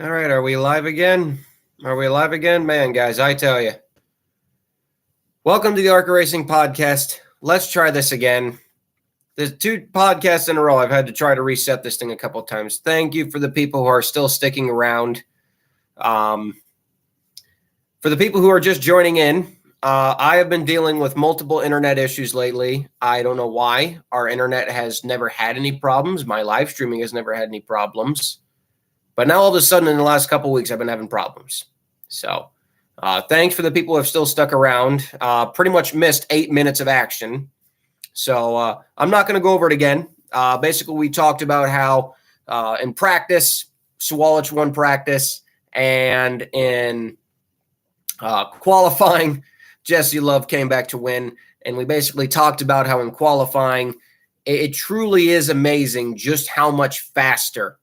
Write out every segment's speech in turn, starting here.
All right, are we live again? Are we live again? Man, guys, I tell you. Welcome to the ARCA Racing podcast. Let's try this again. There's 2 podcasts in a row. I've had to try to reset this thing a couple of times. Thank you for the people who are still sticking around. For the people who are just joining in, I have been dealing with multiple internet issues lately. I don't know why. Our internet has never had any problems. My live streaming has never had any problems. But now all of a sudden in the last couple of weeks, I've been having problems. So thanks for the people who have still stuck around. Pretty much missed 8 minutes of action. So I'm not going to go over it again. Basically, we talked about how in practice, Sawalich won practice. And in qualifying, Jesse Love came back to win. And we basically talked about how in qualifying, it truly is amazing just how much faster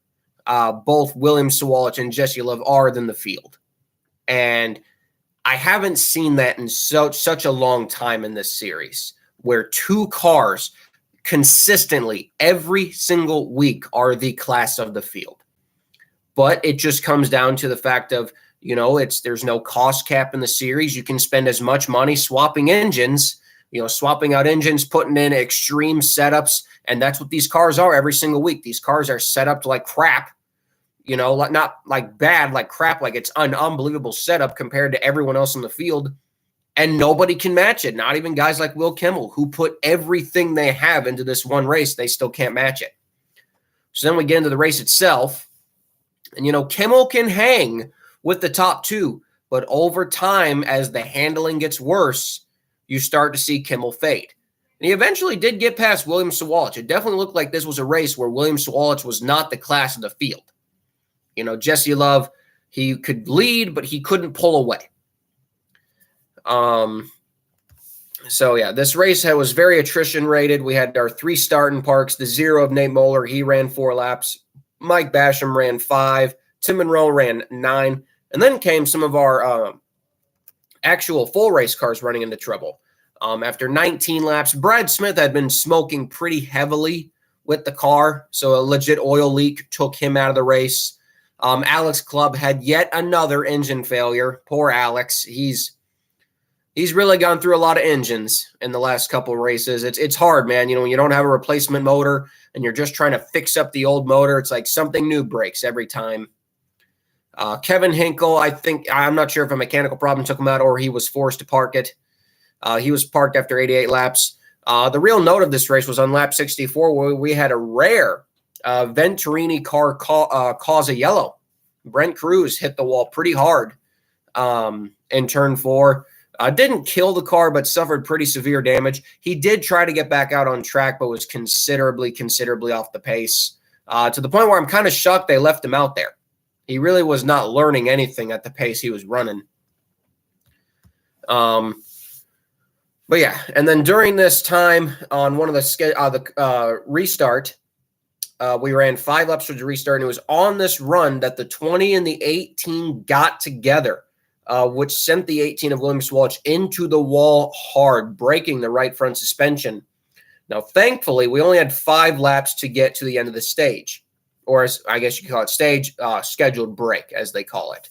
both William Sawalich and Jesse Love are than the field. And I haven't seen that in such a long time in this series, where 2 cars consistently every single week are the class of the field. But it just comes down to the fact of, there's no cost cap in the series. You can spend as much money swapping engines, swapping out engines, putting in extreme setups. And that's what these cars are every single week. These cars are set up like crap. Not like bad, like crap, like it's an unbelievable setup compared to everyone else in the field. And nobody can match it. Not even guys like Will Kimmel, who put everything they have into this one race. They still can't match it. So then we get into the race itself. And, Kimmel can hang with the top 2. But over time, as the handling gets worse, you start to see Kimmel fade. And he eventually did get past William Sawalich. It definitely looked like this was a race where William Sawalich was not the class of the field. Jesse Love, he could lead, but he couldn't pull away. So, yeah, this race was very attrition rated. We had our 3 starting parks, the 0 of Nate Moeller. He ran 4 laps. Mike Basham ran 5. Tim Monroe ran 9. And then came some of our actual full race cars running into trouble. After 19 laps, Brad Smith had been smoking pretty heavily with the car. So a legit oil leak took him out of the race. Alex Clubb had yet another engine failure. Poor Alex. He's really gone through a lot of engines in the last couple of races. It's hard, man. When you don't have a replacement motor and you're just trying to fix up the old motor, it's like something new breaks every time. Kevin Hinkle, I'm not sure if a mechanical problem took him out or he was forced to park it. He was parked after 88 laps. The real note of this race was on lap 64, where we had a rare Venturini car cause a yellow. Brent Cruz hit the wall pretty hard in turn 4. Didn't kill the car, but suffered pretty severe damage. He did try to get back out on track, but was considerably off the pace, to the point where I'm kind of shocked they left him out there. He really was not learning anything at the pace he was running. But yeah, and then during this time on one of the restart, we ran 5 laps for the restart, and it was on this run that the 20 and the 18 got together, which sent the 18 of William Sawalich into the wall hard, breaking the right front suspension. Now, thankfully, we only had 5 laps to get to the end of the stage, or as I guess you could call it, stage scheduled break, as they call it.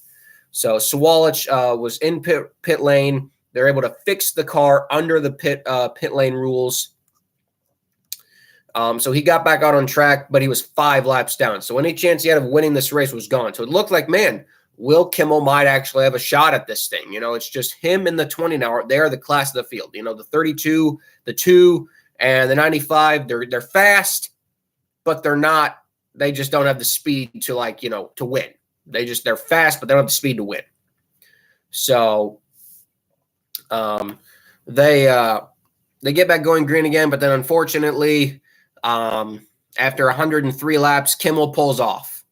So Sawalich was in pit lane. They're able to fix the car under the pit lane rules. So he got back out on track, but he was 5 laps down. So any chance he had of winning this race was gone. So it looked like, man, Will Kimmel might actually have a shot at this thing. It's just him and the 20 now. They're the class of the field. The 32, the 2, and the 95, they're fast, but they're not. They just don't have the speed to to win. They're fast, but they don't have the speed to win. So they get back going green again, but then unfortunately, after 103 laps, Kimmel pulls off.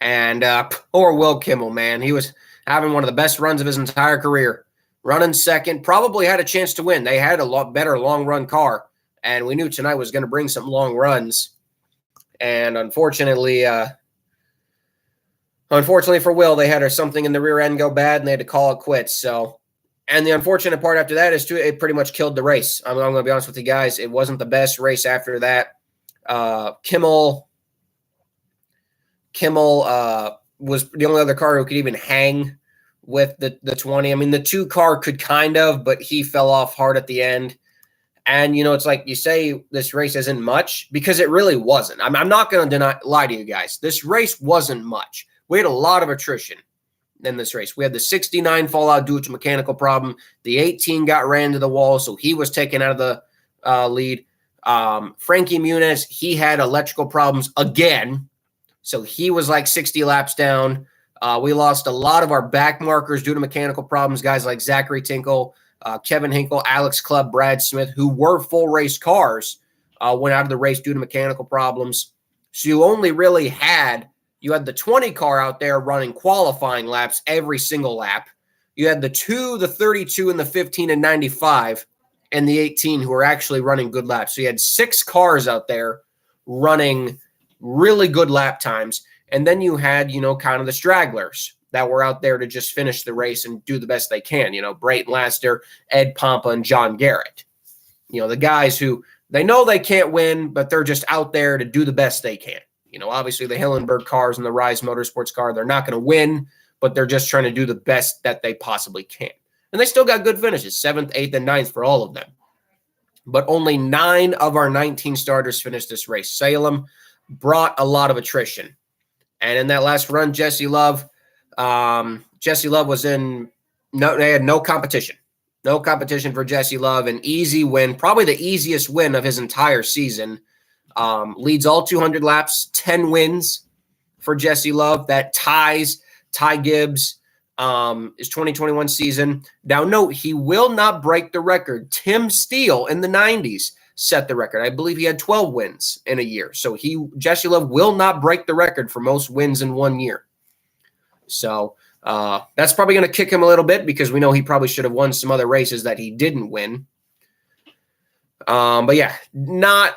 And poor Will Kimmel, man. He was having one of the best runs of his entire career. Running second, probably had a chance to win. They had a lot better long-run car, and we knew tonight was going to bring some long runs. And unfortunately for Will, they had something in the rear end go bad, and they had to call it quits. So, and the unfortunate part after that is, it pretty much killed the race. I'm going to be honest with you guys. It wasn't the best race after that. Kimmel was the only other car who could even hang with the 20. I mean, the 2 car could kind of, but he fell off hard at the end. And, it's like you say this race isn't much because it really wasn't. I'm not going to lie to you guys. This race wasn't much. We had a lot of attrition in this race. We had the 69 fall out due to a mechanical problem. The 18 got ran to the wall, so he was taken out of the lead. Frankie Muniz, he had electrical problems again, so he was like 60 laps down. We lost a lot of our back markers due to mechanical problems. Guys like Zachary Tinkle, Kevin Hinkle, Alex Clubb, Brad Smith, who were full race cars, went out of the race due to mechanical problems. So you only really had the 20 car out there running qualifying laps every single lap. You had the 2, the 32, and the 15 and 95, and the 18 who were actually running good laps. So you had 6 cars out there running really good lap times. And then you had, kind of the stragglers that were out there to just finish the race and do the best they can. Brayton Laster, Ed Pompa, and John Garrett. The guys who they know they can't win, but they're just out there to do the best they can. Obviously the Hillenberg cars and the Rise Motorsports car, they're not going to win, but they're just trying to do the best that they possibly can. And they still got good finishes, 7th, 8th, and 9th for all of them. But only 9 of our 19 starters finished this race. Salem brought a lot of attrition. And in that last run, Jesse Love was they had no competition. No competition for Jesse Love. An easy win, probably the easiest win of his entire season. Leads all 200 laps, 10 wins for Jesse Love. That ties Ty Gibbs' 2021 season. Now, note, he will not break the record. Tim Steele in the 90s set the record. I believe he had 12 wins in a year. So Jesse Love will not break the record for most wins in one year. So that's probably going to kick him a little bit because we know he probably should have won some other races that he didn't win. But yeah, not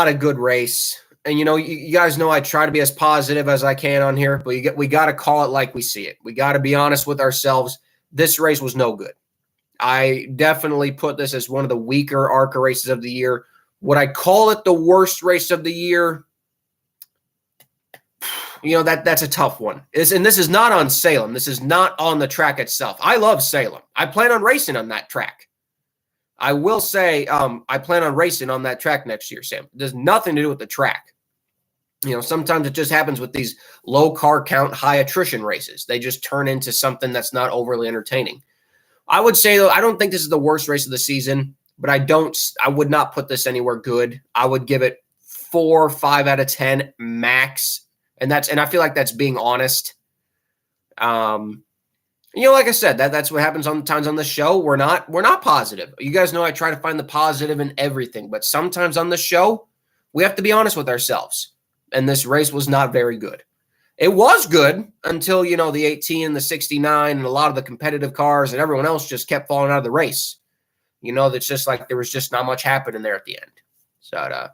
a good race. And, you guys know I try to be as positive as I can on here, but we got to call it like we see it. We got to be honest with ourselves. This race was no good. I definitely put this as one of the weaker ARCA races of the year. Would I call it the worst race of the year? That's a tough one. And this is not on Salem. This is not on the track itself. I love Salem. I plan on racing on that track. I will say I plan on racing on that track next year, Sam. It has nothing to do with the track. Sometimes it just happens with these low car count, high attrition races. They just turn into something that's not overly entertaining. I would say, though, I don't think this is the worst race of the season, but I would not put this anywhere good. I would give it 4 or 5 out of 10 max. And I feel like that's being honest. Like I said, that's what happens sometimes on the show. We're not positive. You guys know I try to find the positive in everything, but sometimes on the show, we have to be honest with ourselves. And this race was not very good. It was good until, the 18 and the 69 and a lot of the competitive cars and everyone else just kept falling out of the race. That's just like there was just not much happening there at the end. So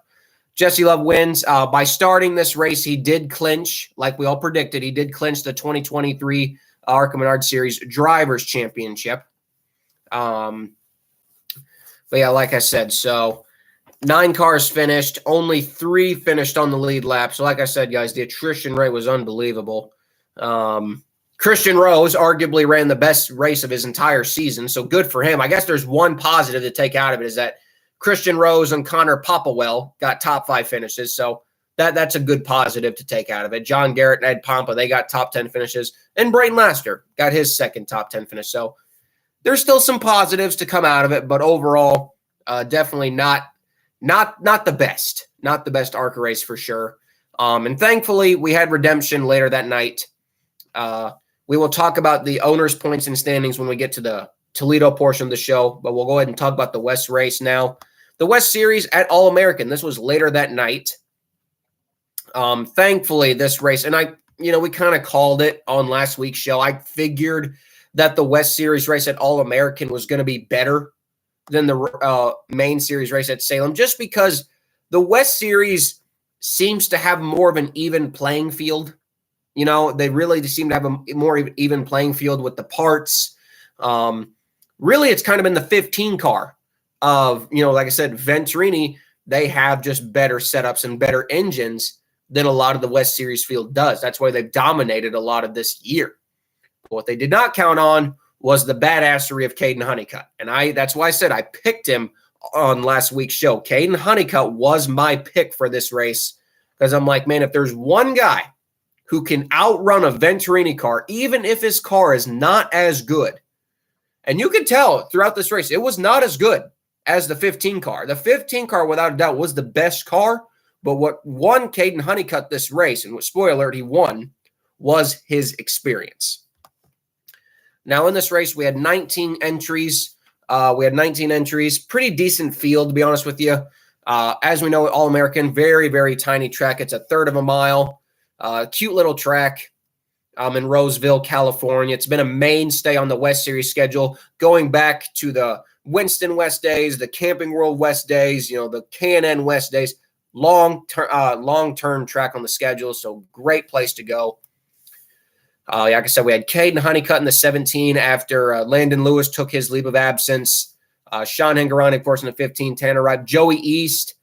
Jesse Love wins. By starting this race, he did clinch, like we all predicted. He did clinch the 2023 ARCA Menard Series Drivers Championship. But yeah, like I said, so 9 cars finished, only 3 finished on the lead lap. So like I said, guys, the attrition rate was unbelievable. Christian Rose arguably ran the best race of his entire season, so good for him. I guess there's one positive to take out of it is that Christian Rose and Connor Popplewell got top 5 finishes, so that's a good positive to take out of it. John Garrett and Ed Pompa, they got top 10 finishes, and Brayton Laster got his second top 10 finish. So there's still some positives to come out of it, but overall, definitely not the best. Not the best ARCA race for sure. And thankfully, we had redemption later that night. We will talk about the owners' points and standings when we get to the Toledo portion of the show, but we'll go ahead and talk about the West race now. The West Series at All-American. This was later that night. Thankfully, this race, and we kind of called it on last week's show. I figured that the West Series race at All-American was going to be better than the main series race at Salem, just because the West Series seems to have more of an even playing field. They really seem to have a more even playing field with the parts. Really, it's kind of in the 15 car of, like I said, Venturini, they have just better setups and better engines. than a lot of the West Series field does. That's why they've dominated a lot of this year. But what they did not count on was the badassery of Caden Honeycutt. And that's why I said I picked him on last week's show. Caden Honeycutt was my pick for this race because I'm like, man, if there's one guy who can outrun a Venturini car, even if his car is not as good, and you could tell throughout this race, it was not as good as the 15 car. The 15 car, without a doubt, was the best car, but what won Caden Honeycutt this race, and what, spoiler alert, he won, was his experience. Now, in this race, we had 19 entries. Pretty decent field, to be honest with you. As we know, All-American, very, very tiny track. It's a third of a mile. Cute little track in Roseville, California. It's been a mainstay on the West Series schedule, going back to the Winston West days, the Camping World West days, the K&N West days. Long-term track on the schedule, so great place to go. Like I said, we had Caden Honeycutt in the 17 after Landon Lewis took his leave of absence. Sean Hingorani, of course, in the 15. Tanner Ripe. Joey East,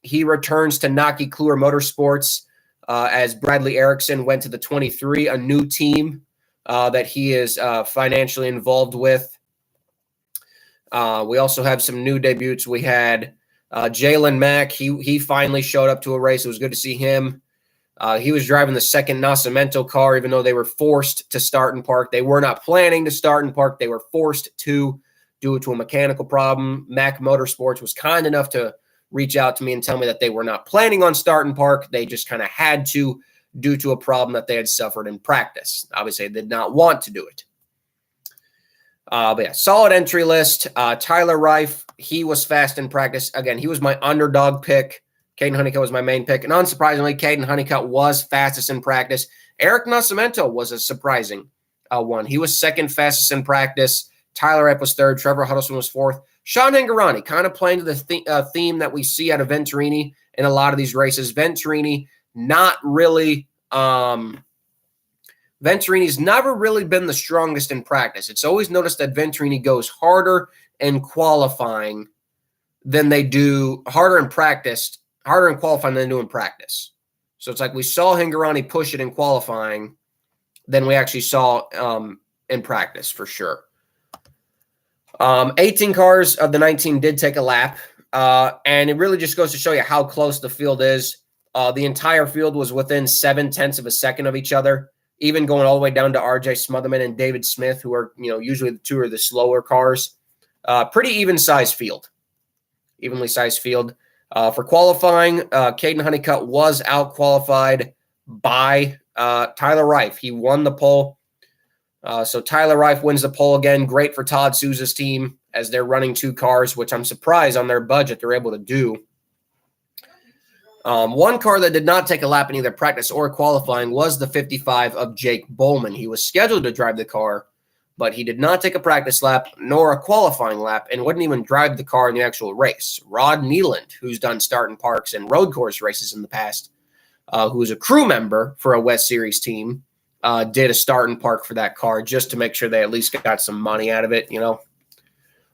he returns to Naki Kluwer Motorsports as Bradley Erickson went to the 23, a new team that he is financially involved with. We also have some new debuts. We had Jalen Mack. He finally showed up to a race. It was good to see him. He was driving the second Nascimento car, even though they were forced to start and park. They were not planning to start and park. They were forced to due to a mechanical problem. Mack Motorsports was kind enough to reach out to me and tell me that they were not planning on start and park. They just kind of had to due to a problem that they had suffered in practice. Obviously, they did not want to do it. But yeah, solid entry list. Tyler Rife, he was fast in practice. Again, he was my underdog pick. Caden Honeycutt was my main pick. And unsurprisingly, Caden Honeycutt was fastest in practice. Eric Nascimento was a surprising one. He was second fastest in practice. Tyler Rife was third. Trevor Huddleston was fourth. Sean Hingorani, kind of playing to the theme that we see out of Venturini in a lot of these races. Venturini's never really been the strongest in practice. It's always noticed that Venturini goes harder in qualifying than they do harder in qualifying than they do in practice. So it's like we saw Hingorani push it in qualifying than we actually saw in practice for sure. 18 cars of the 19 did take a lap, and it really just goes to show you how close the field is. The entire field was within 0.7 of a second of each other, even going all the way down to RJ Smotherman and David Smith, who are usually the two of the slower cars. Pretty evenly sized field. For qualifying, Caden Honeycutt was out-qualified by Tyler Rife. He won the pole. So Tyler Rife wins the pole again. Great for Todd Souza's team as they're running two cars, which I'm surprised on their budget they're able to do. One car that did not take a lap in either practice or qualifying was the 55 of Jake Bowman. He was scheduled to drive the car, but he did not take a practice lap nor a qualifying lap and wouldn't even drive the car in the actual race. Rod Nealand, who's done start and parks and road course races in the past, who's a crew member for a West Series team, did a start and park for that car just to make sure they at least got some money out of it, But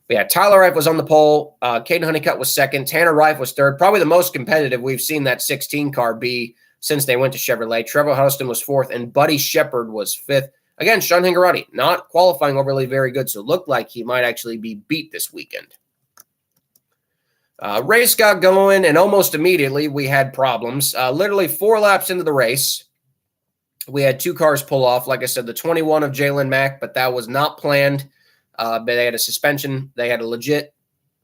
yeah, Tyler Rife was on the pole. Caden Honeycutt was second. Tanner Rife was third. Probably the most competitive we've seen that 16 car be since they went to Chevrolet. Trevor Huddleston was fourth, and Buddy Shepard was fifth. Again, Sean Hingorani, not qualifying overly very good, so it looked like he might actually be beat this weekend. Race got going, and almost immediately we had problems. Literally 4 laps into the race, we had 2 cars pull off. Like I said, the 21 of Jalen Mack, but that was not planned. But they had a suspension. They had a legit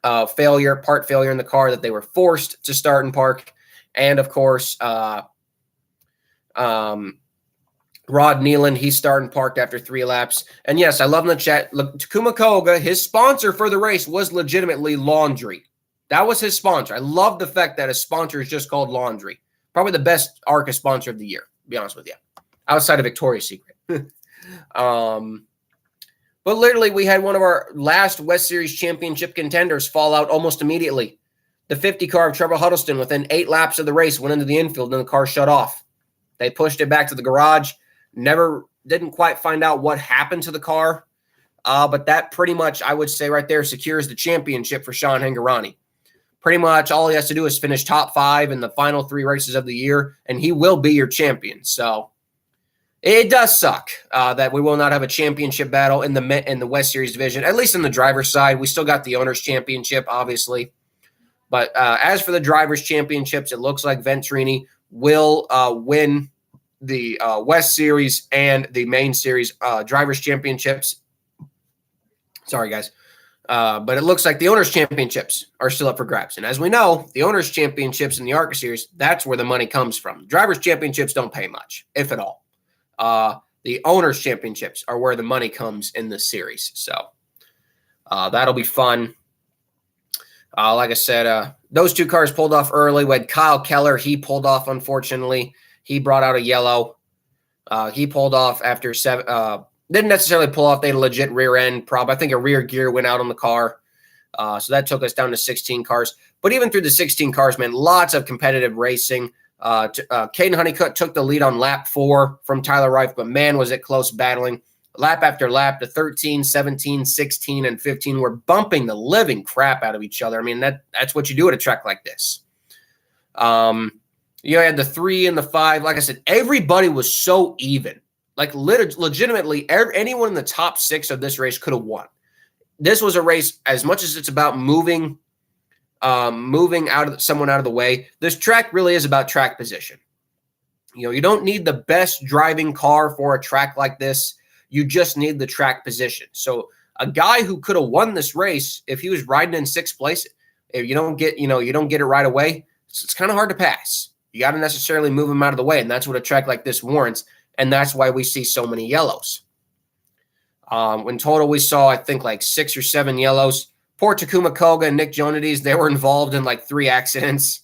part failure in the car that they were forced to start and park. And, of course, Rod Nealand, he started and parked after 3 laps. And, yes, I love in the chat. Look, Takuma Koga, his sponsor for the race was legitimately Laundry. That was his sponsor. I love the fact that his sponsor is just called Laundry. Probably the best ARCA sponsor of the year, to be honest with you, outside of Victoria's Secret. But literally, we had one of our last West Series championship contenders fall out almost immediately. The 50 car of Trevor Huddleston, within 8 laps of the race, went into the infield and the car shut off. They pushed it back to the garage. Didn't quite find out what happened to the car. But that pretty much, I would say right there, secures the championship for Sean Hingorani. Pretty much all he has to do is finish top 5 in the final 3 races of the year, and he will be your champion. So it does suck that we will not have a championship battle in the West Series division, at least in the driver's side. We still got the Owners' Championship, obviously. But as for the Drivers' Championships, it looks like Venturini will win the West Series and the Main Series Drivers' Championships. Sorry, guys. But it looks like the Owners' Championships are still up for grabs. And as we know, the Owners' Championships in the ARCA Series, that's where the money comes from. Drivers' Championships don't pay much, if at all. The Owners' Championships are where the money comes in this series. So that'll be fun. Like I said, those 2 cars pulled off early. We had Kyle Keller. He pulled off, unfortunately. He brought out a yellow. He pulled off after 7 didn't necessarily pull off. They had a legit rear end problem. I think a rear gear went out on the car. So that took us down to 16 cars. But even through the 16 cars, man, lots of competitive racing. Caden Honeycutt took the lead on lap 4 from Tyler Reif, but man, was it close battling. Lap after lap, the 13, 17, 16, and 15 were bumping the living crap out of each other. I mean, that's what you do at a track like this. You had the 3 and the 5. Like I said, everybody was so even. Like legitimately, anyone in the top 6 of this race could have won. This was a race, as much as it's about moving someone out of the way. This track really is about track position. You don't need the best driving car for a track like this. You just need the track position. So a guy who could have won this race if he was riding in 6th place, if you don't get it right away, it's kind of hard to pass. You got to necessarily move him out of the way, and that's what a track like this warrants. And that's why we see so many yellows. In total, we saw, I think, like 6 or 7 yellows. Poor Takuma Koga and Nick Jonides, they were involved in like 3 accidents.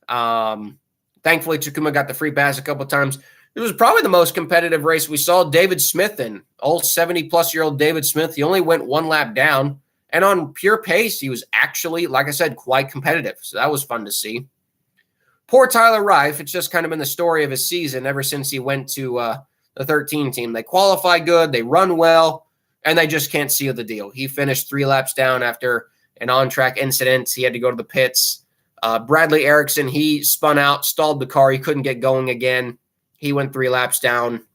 Thankfully, Takuma got the free pass a couple times. It was probably the most competitive race we saw David Smith in. Old 70-plus-year-old David Smith, he only went 1 lap down. And on pure pace, he was actually, like I said, quite competitive. So that was fun to see. Poor Tyler Reif, it's just kind of been the story of his season ever since he went to the 13 team. They qualify good, they run well, and they just can't seal the deal. He finished 3 laps down after an on-track incident. He had to go to the pits. Bradley Erickson, he spun out, stalled the car. He couldn't get going again. He went 3 laps down.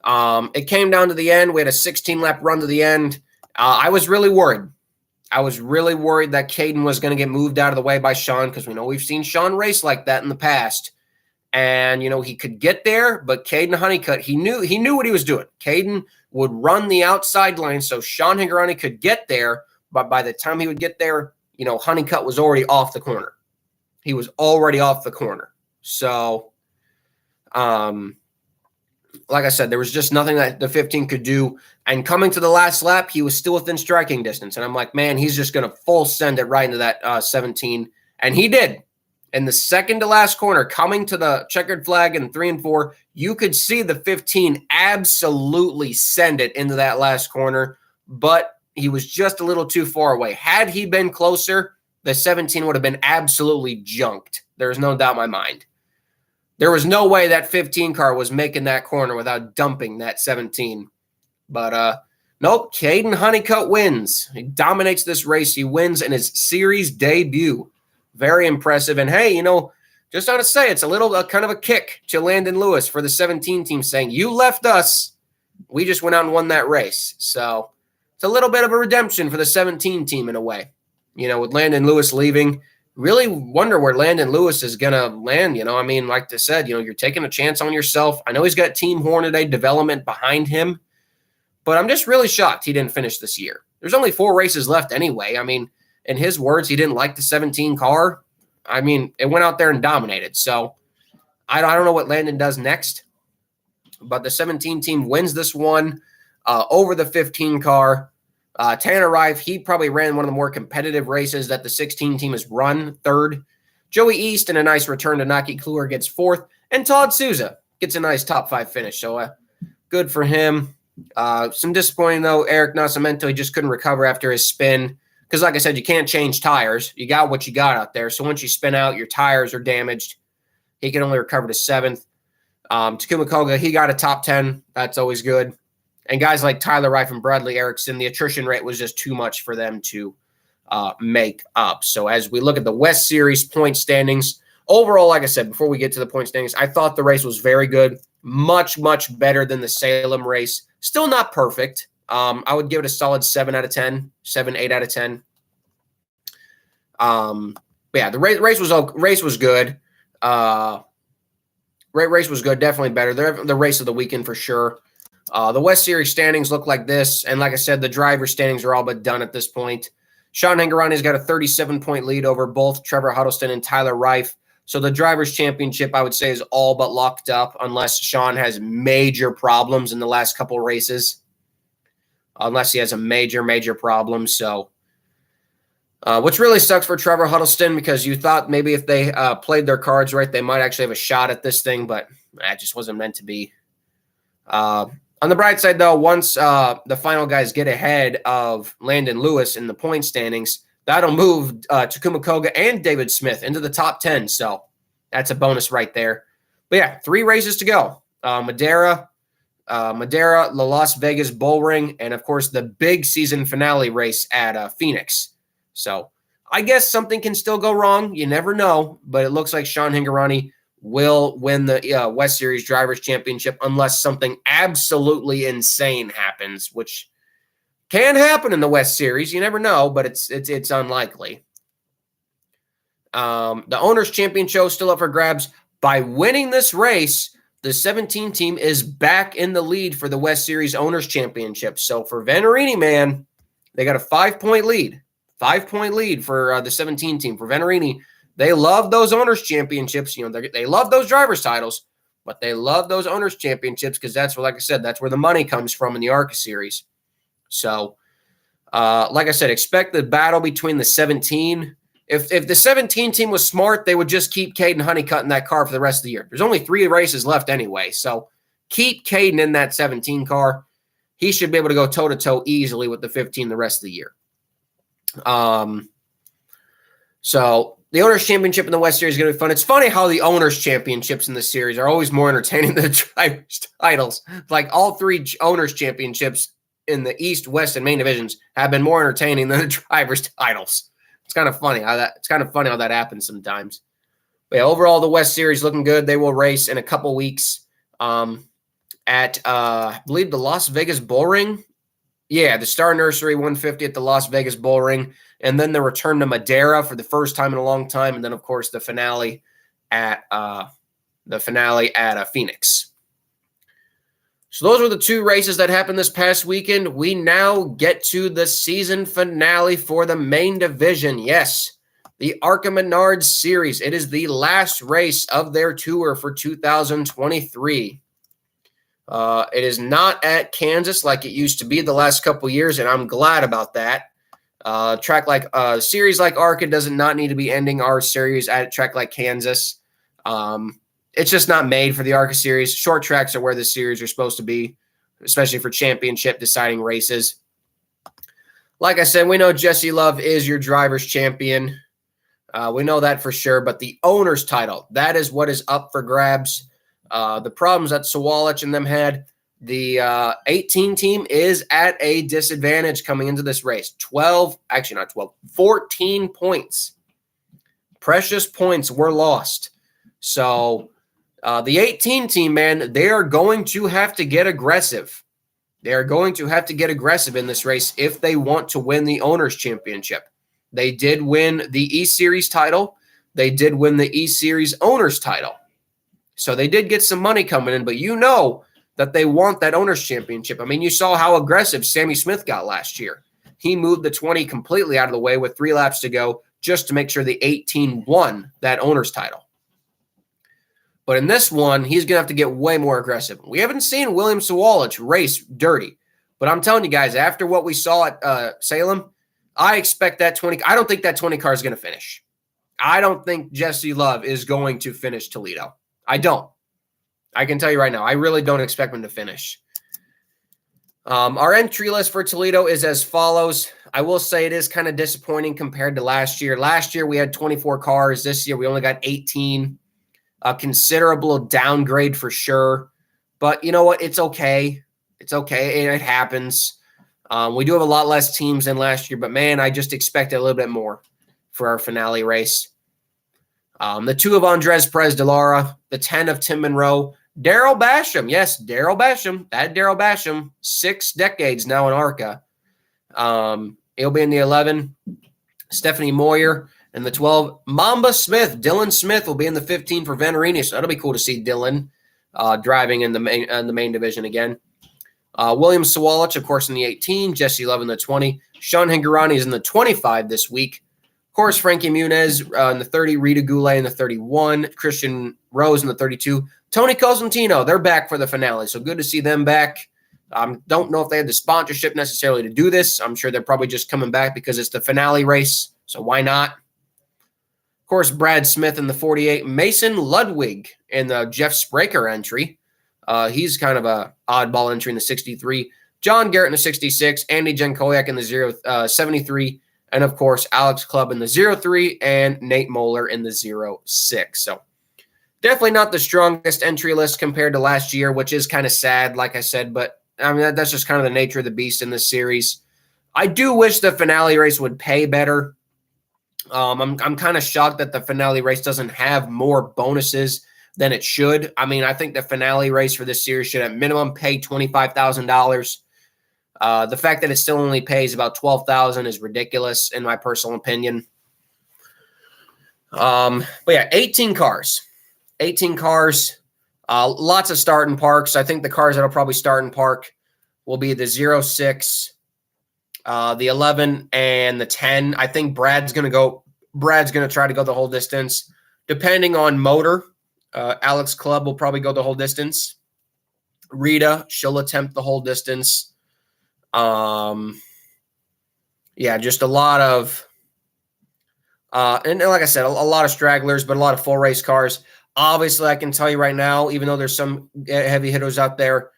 It came down to the end. We had a 16-lap run to the end. I was really worried. I was really worried that Caden was going to get moved out of the way by Sean, because we know we've seen Sean race like that in the past. And, he could get there, but Caden Honeycutt, he knew what he was doing. Caden would run the outside lane so Sean Higuerani could get there, but by the time he would get there, Honeycutt was already off the corner. He was already off the corner. So, like I said, there was just nothing that the 15 could do. And coming to the last lap, he was still within striking distance. And I'm like, man, he's just going to full send it right into that 17. And he did. In the second to last corner, coming to the checkered flag in 3 and 4, you could see the 15 absolutely send it into that last corner. But he was just a little too far away. Had he been closer, the 17 would have been absolutely junked. There's no doubt in my mind. There was no way that 15 car was making that corner without dumping that 17. But nope, Caden Honeycutt wins. He dominates this race. He wins in his series debut. Very impressive. And hey, just want to say, it's a little kind of a kick to Landon Lewis for the 17 team, saying, you left us. We just went out and won that race. So it's a little bit of a redemption for the 17 team in a way. With Landon Lewis leaving, really wonder where Landon Lewis is going to land. Like I said, you're taking a chance on yourself. I know he's got Team Hornaday development behind him, but I'm just really shocked he didn't finish this year. There's only 4 races left anyway. In his words, he didn't like the 17 car. It went out there and dominated. So I don't know what Landon does next, but the 17 team wins this one over the 15 car. Tanner Reif, he probably ran one of the more competitive races that the 16 team has run, 3rd. Joey East, in a nice return to Naki Kluwer, gets 4th. And Todd Souza gets a nice top 5 finish. So good for him. Some disappointing, though. Eric Nascimento, he just couldn't recover after his spin. Because, like I said, you can't change tires. You got what you got out there. So once you spin out, your tires are damaged. He can only recover to 7th. Takuma Koga, he got a top 10. That's always good. And guys like Tyler Reif and Bradley Erickson, the attrition rate was just too much for them to make up. So as we look at the West Series point standings, overall, like I said, before we get to the point standings, I thought the race was very good, much, much better than the Salem race. Still not perfect. I would give it a solid 7 out of 10, 7, 8 out of 10. But yeah, the race was good. Race was good, definitely better. The race of the weekend for sure. The West Series standings look like this, and like I said, the driver standings are all but done at this point. Sean Hingorani's got a 37-point lead over both Trevor Huddleston and Tyler Reif. So the Drivers' Championship, I would say, is all but locked up unless Sean has major problems in the last couple races. Unless he has a major problem. So which really sucks for Trevor Huddleston, because you thought maybe if they played their cards right, they might actually have a shot at this thing, but it just wasn't meant to be. On the bright side, though, once the final guys get ahead of Landon Lewis in the point standings, that'll move Takuma Koga and David Smith into the top 10. So that's a bonus right there. But yeah, 3 races to go. Madera, the Las Vegas Bull Ring, and of course the big season finale race at Phoenix. So I guess something can still go wrong. You never know, but it looks like Sean Hingorani will win the West Series Drivers' Championship unless something absolutely insane happens, which can happen in the West Series. You never know, but it's unlikely. The Owners' Championship is still up for grabs. By winning this race, the 17 team is back in the lead for the West Series Owners' Championship. So for Venturini, man, they got a 5-point lead. 5-point lead for the 17 team. For Venturini, they love those Owners' Championships. You know, they love those drivers' titles, but they love those Owners' Championships because that's where, like I said, that's where the money comes from in the ARCA series. So, like I said, expect the battle between the 17. If the 17 team was smart, they would just keep Caden Honeycutt in that car for the rest of the year. There's only 3 races left anyway, so keep Caden in that 17 car. He should be able to go toe-to-toe easily with the 15 the rest of the year. So the Owners' Championship in the West Series is going to be fun. It's funny how the Owners' Championships in this series are always more entertaining than the Drivers' titles. Like all 3 Owners' Championships in the East, West, and main divisions have been more entertaining than the Drivers' titles. It's kind of funny how that happens sometimes. But yeah, overall, the West Series looking good. They will race in a couple weeks at I believe the Las Vegas Bull Ring. Yeah, the Star Nursery 150 at the Las Vegas Bull Ring, and then the return to Madera for the first time in a long time, and then of course the finale at Phoenix. So those were the 2 races that happened this past weekend. We now get to the season finale for the main division. Yes, the ARCA Menards Series. It is the last race of their tour for 2023. It is not at Kansas like it used to be the last couple years, and I'm glad about that. Series like ARCA does not need to be ending our series at a track like Kansas. It's just not made for the ARCA series. Short tracks are where the series are supposed to be, especially for championship deciding races. Like I said, we know Jesse Love is your driver's champion. We know that for sure, but the owner's title, that is what is up for grabs. The problems that Sawalich and them had, the 18 team is at a disadvantage coming into this race. 14 points. Precious points were lost. So the 18 team, man, they are going to have to get aggressive. They are going to have to get aggressive in this race if they want to win the Owners' Championship. They did win the E-Series title. They did win the E-Series Owners' title. So they did get some money coming in, but you know that they want that Owners' Championship. I mean, you saw how aggressive Sammy Smith got last year. He moved the 20 completely out of the way with 3 laps to go just to make sure the 18 won that Owners' title. But in this one, he's going to have to get way more aggressive. We haven't seen William Sawalich race dirty. But I'm telling you guys, after what we saw at Salem, I expect that 20 – I don't think that 20 car is going to finish. I don't think Jesse Love is going to finish Toledo. I don't. I can tell you right now, I really don't expect him to finish. Our entry list for Toledo is as follows. I will say it is kind of disappointing compared to last year. Last year, we had 24 cars. This year, we only got 18. A considerable downgrade for sure. But you know what? It's okay. It's okay. It happens. We do have a lot less teams than last year, but man, I just expected a little bit more for our finale race. The 2 of Andres Perez de Lara, the 10 of Tim Monroe, Daryl Basham. Yes, Daryl Basham. That Daryl Basham, 6 decades now in ARCA. He'll be in the 11. Stephanie Moyer in the 12. Mamba Smith, Dylan Smith will be in the 15 for Venturini. So that'll be cool to see Dylan driving in the main division again. William Sawalich, of course, in the 18. Jesse Love in the 20. Sean Hingorani is in the 25 this week. Of course, Frankie Muniz in the 30. Rita Goulet in the 31. Christian Rose in the 32. Tony Cosentino, they're back for the finale. So good to see them back. Don't know if they had the sponsorship necessarily to do this. I'm sure they're probably just coming back because it's the finale race. So why not? Of course, Brad Smith in the 48. Mason Ludwig in the Jeff Spraker entry. He's kind of a oddball entry in the 63. John Garrett in the 66. Andy Jankowiak in the 73. And, of course, Alex Clubb in the 03 and Nate Moeller in the 06. So definitely not the strongest entry list compared to last year, which is kind of sad, like I said. But, I mean, that's just kind of the nature of the beast in this series. I do wish the finale race would pay better. I'm kind of shocked that the finale race doesn't have more bonuses than it should. I mean, I think the finale race for this series should at minimum pay $25,000. The fact that it still only pays about $12,000 is ridiculous, in my personal opinion. But yeah, 18 cars. 18 cars. Lots of starting parks. I think the cars that'll probably start in park will be the 06, the 11, and the 10. I think Brad's going to try to go the whole distance. Depending on motor, Alex Clubb will probably go the whole distance. Rita, she'll attempt the whole distance. Yeah, just a lot of, and like I said, a lot of stragglers, but a lot of full race cars. Obviously, I can tell you right now, even though there's some heavy hitters out there,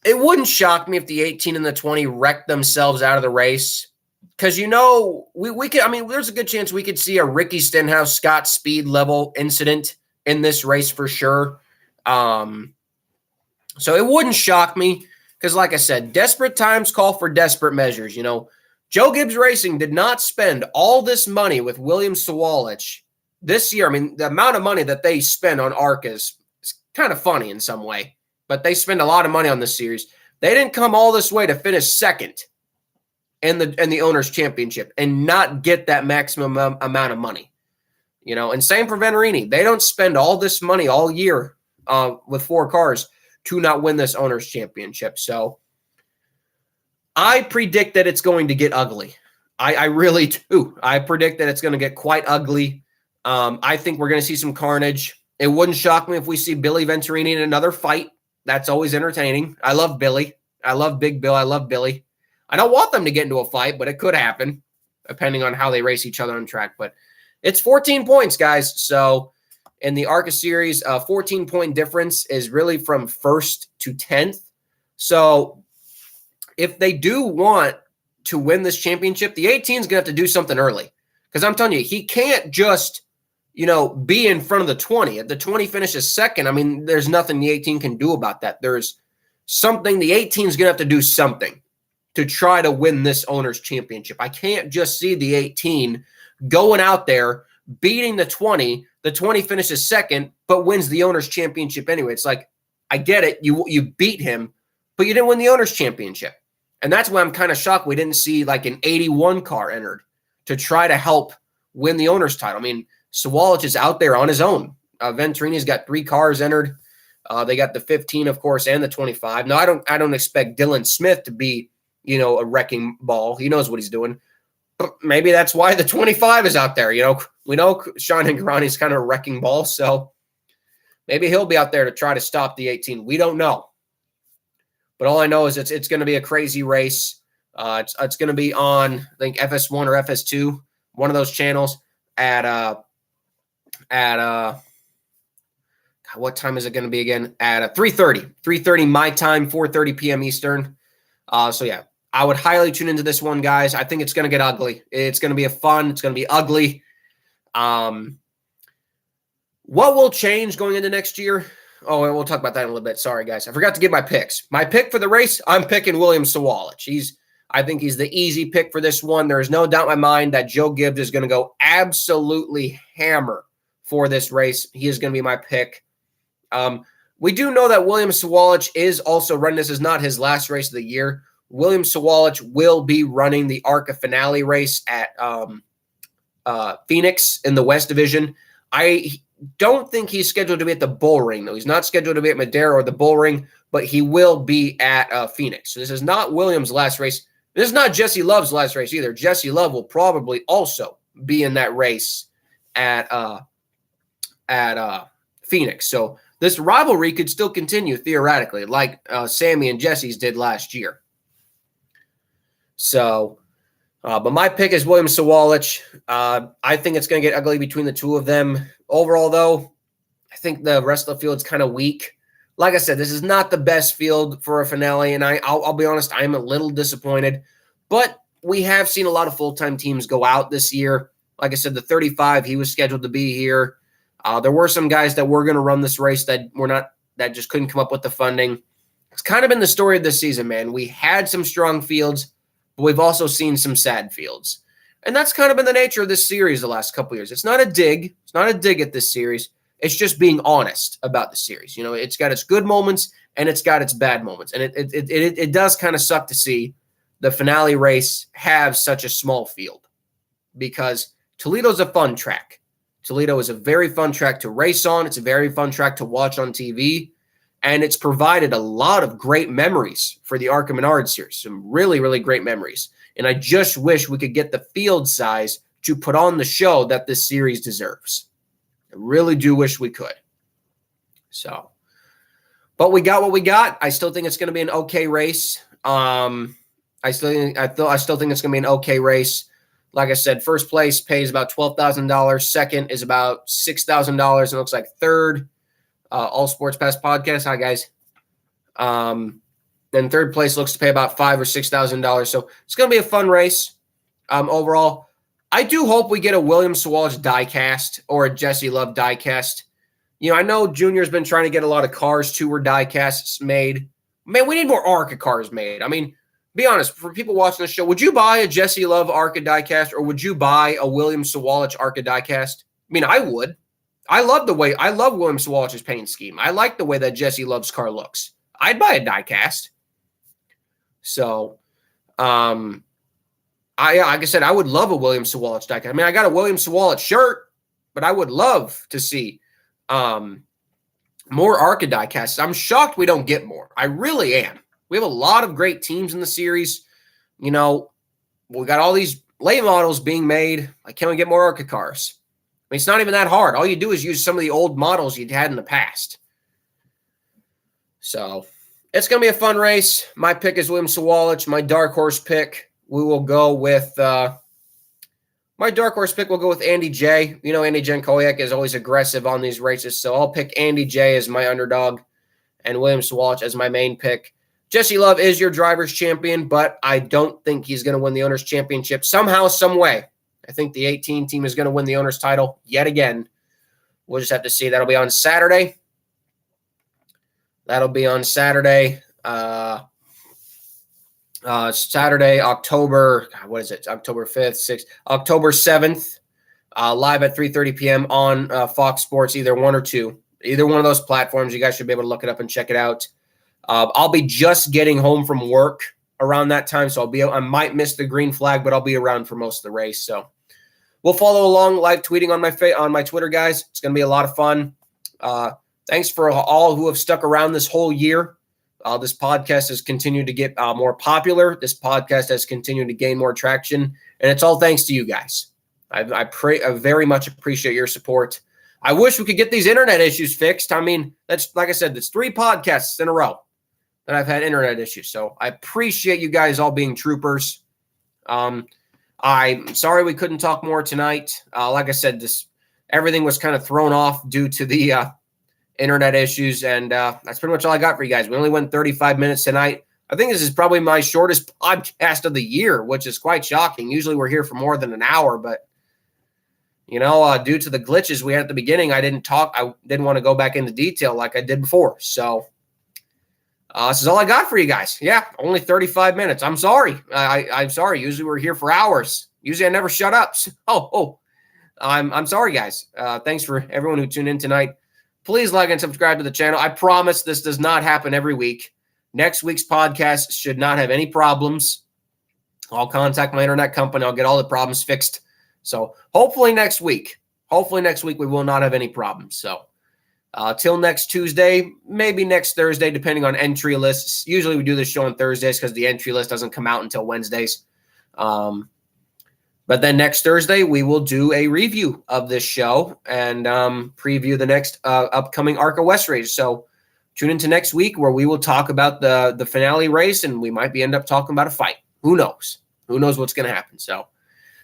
it wouldn't shock me if the 18 and the 20 wrecked themselves out of the race. Because, we could, I mean, there's a good chance we could see a Ricky Stenhouse, Scott Speed level incident in this race for sure. So it wouldn't shock me because, like I said, desperate times call for desperate measures. Joe Gibbs Racing did not spend all this money with William Sawalich this year. I mean, the amount of money that they spend on ARCA is kind of funny in some way, but they spend a lot of money on this series. They didn't come all this way to finish second in the Owners' Championship and not get that maximum amount of money. And same for Venturini. They don't spend all this money all year with 4 cars to not win this Owners' Championship. So I predict that it's going to get ugly. I really do. I predict that it's going to get quite ugly. I think we're going to see some carnage. It wouldn't shock me if we see Billy Venturini in another fight. That's always entertaining. I love Billy. I love Big Bill. I love Billy. I don't want them to get into a fight, but it could happen depending on how they race each other on track. But it's 14 points, guys. So in the ARCA series, 14-point difference is really from 1st to 10th. So if they do want to win this championship, the 18 is going to have to do something early. Because I'm telling you, he can't just, be in front of the 20. If the 20 finishes second, I mean, there's nothing the 18 can do about that. There's something the 18 is going to have to do something to try to win this Owners' Championship. I can't just see the 18 going out there, beating the 20. The 20 finishes second, but wins the Owners' Championship anyway. It's like, I get it. You beat him, but you didn't win the Owners' Championship. And that's why I'm kind of shocked we didn't see like an 81 car entered to try to help win the Owners' title. I mean, Sawalich is out there on his own. Venturini's got 3 cars entered. They got the 15, of course, and the 25. Now, I don't expect Dylan Smith to be, a wrecking ball. He knows what he's doing. But maybe that's why the 25 is out there. We know Sean Hingorani is kind of a wrecking ball, so maybe he'll be out there to try to stop the 18. We don't know. But all I know is it's going to be a crazy race. It's going to be on, I think, FS1 or FS2, one of those channels at what time is it going to be again? At 3:30 my time, 4:30 p.m. Eastern. So yeah, I would highly tune into this one, guys. I think it's going to get ugly. It's going to be it's going to be ugly. What will change going into next year? Oh, and we'll talk about that in a little bit. Sorry, guys. I forgot to give my picks. My pick for the race, I'm picking William Sawalich. I think he's the easy pick for this one. There is no doubt in my mind that Joe Gibbs is going to go absolutely hammer for this race. He is going to be my pick. We do know that William Sawalich is also running. This is not his last race of the year. William Sawalich will be running the ARCA finale race at Phoenix in the West Division. I don't think he's scheduled to be at the Bull Ring, though. He's not scheduled to be at Madera or the Bull Ring, but he will be at Phoenix. So this is not William's last race. This is not Jesse Love's last race either. Jesse Love will probably also be in that race at Phoenix. So this rivalry could still continue theoretically, like Sammy and Jesse's did last year. So, but my pick is William Sawalich. I think it's going to get ugly between the two of them. Overall, though, I think the rest of the field's kind of weak. Like I said, this is not the best field for a finale, and I'll be honest, I'm a little disappointed. But we have seen a lot of full-time teams go out this year. Like I said, the 35, he was scheduled to be here. There were some guys that were going to run this race that just couldn't come up with the funding. It's kind of been the story of this season, man. We had some strong fields, but we've also seen some sad fields. And that's kind of been the nature of this series the last couple of years. It's not a dig. It's not a dig at this series. It's just being honest about the series. You know, it's got its good moments and it's got its bad moments. And it does kind of suck to see the finale race have such a small field because Toledo's a fun track. Toledo is a very fun track to race on. It's a very fun track to watch on TV. And it's provided a lot of great memories for the ARCA Menard series. Some really, really great memories. And I just wish we could get the field size to put on the show that this series deserves. I really do wish we could. So, but we got what we got. I still think it's going to be an okay race. I still think it's going to be an okay race. Like I said, first place pays about $12,000. Second is about $6,000. It looks like third. All Sports Pass podcast. Hi, guys. Then third place looks to pay about $5,000 or $6,000. So it's going to be a fun race. Overall, I do hope we get a William Sawalich diecast or a Jesse Love diecast. You know, I know Junior's been trying to get a lot of Cars Tour diecasts made. Man, we need more ARCA cars made. I mean, be honest, for people watching the show, would you buy a Jesse Love ARCA diecast or would you buy a William Sawalich ARCA diecast? I mean, I would. I love William Sawalich's paint scheme. I like the way that Jesse Love's car looks. I'd buy a diecast. So, like I said, I would love a William Sawalich diecast. I mean, I got a William Sawalich shirt, but I would love to see more ARCA diecasts. I'm shocked we don't get more. I really am. We have a lot of great teams in the series. You know, we got all these late models being made. Like, can we get more ARCA cars? I mean, it's not even that hard. All you do is use some of the old models you'd had in the past. So it's going to be a fun race. My pick is William Sawalich. My dark horse pick, we will go with Andy J. You know, Andy Jankowiak is always aggressive on these races, so I'll pick Andy J as my underdog and William Sawalich as my main pick. Jesse Love is your driver's champion, but I don't think he's going to win the owner's championship somehow, some way. I think the 18 team is going to win the owner's title yet again. We'll just have to see. That'll be on Saturday. Saturday, October, October 5th, 6th, October 7th, live at 3:30 p.m. on Fox Sports, either one or two. Either one of those platforms. You guys should be able to look it up and check it out. I'll be just getting home from work around that time, so I might miss the green flag, but I'll be around for most of the race. So we'll follow along, live tweeting on my Twitter, guys. It's going to be a lot of fun. Thanks for all who have stuck around this whole year. This podcast has continued to get more popular. This podcast has continued to gain more traction, and it's all thanks to you guys. I very much appreciate your support. I wish we could get these internet issues fixed. I mean, that's like I said, that's 3 podcasts in a row that I've had internet issues. So I appreciate you guys all being troopers. I'm sorry we couldn't talk more tonight. Like I said, everything was kind of thrown off due to the internet issues, and that's pretty much all I got for you guys. We only went 35 minutes tonight. I think this is probably my shortest podcast of the year, which is quite shocking. Usually we're here for more than an hour, but Due to the glitches we had at the beginning, I didn't want to go back into detail like I did before. So this is all I got for you guys. Yeah, only 35 minutes. I'm sorry. I'm sorry. Usually we're here for hours. Usually I never shut up. I'm sorry, guys. Thanks for everyone who tuned in tonight. Please like and subscribe to the channel. I promise this does not happen every week. Next week's podcast should not have any problems. I'll contact my internet company. I'll get all the problems fixed. So hopefully next week we will not have any problems. So till next Tuesday, maybe next Thursday, depending on entry lists. Usually we do this show on Thursdays because the entry list doesn't come out until Wednesdays. But then next Thursday, we will do a review of this show and preview the next upcoming ARCA West race. So tune into next week where we will talk about the finale race, and we might end up talking about a fight. Who knows? Who knows what's going to happen? So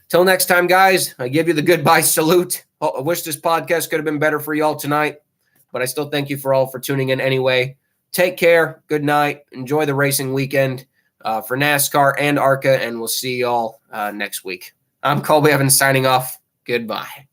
till next time, guys, I give you the goodbye salute. I wish this podcast could have been better for y'all tonight, but I still thank you for tuning in anyway. Take care. Good night. Enjoy the racing weekend for NASCAR and ARCA, and we'll see y'all next week. I'm Colby Evans signing off. Goodbye.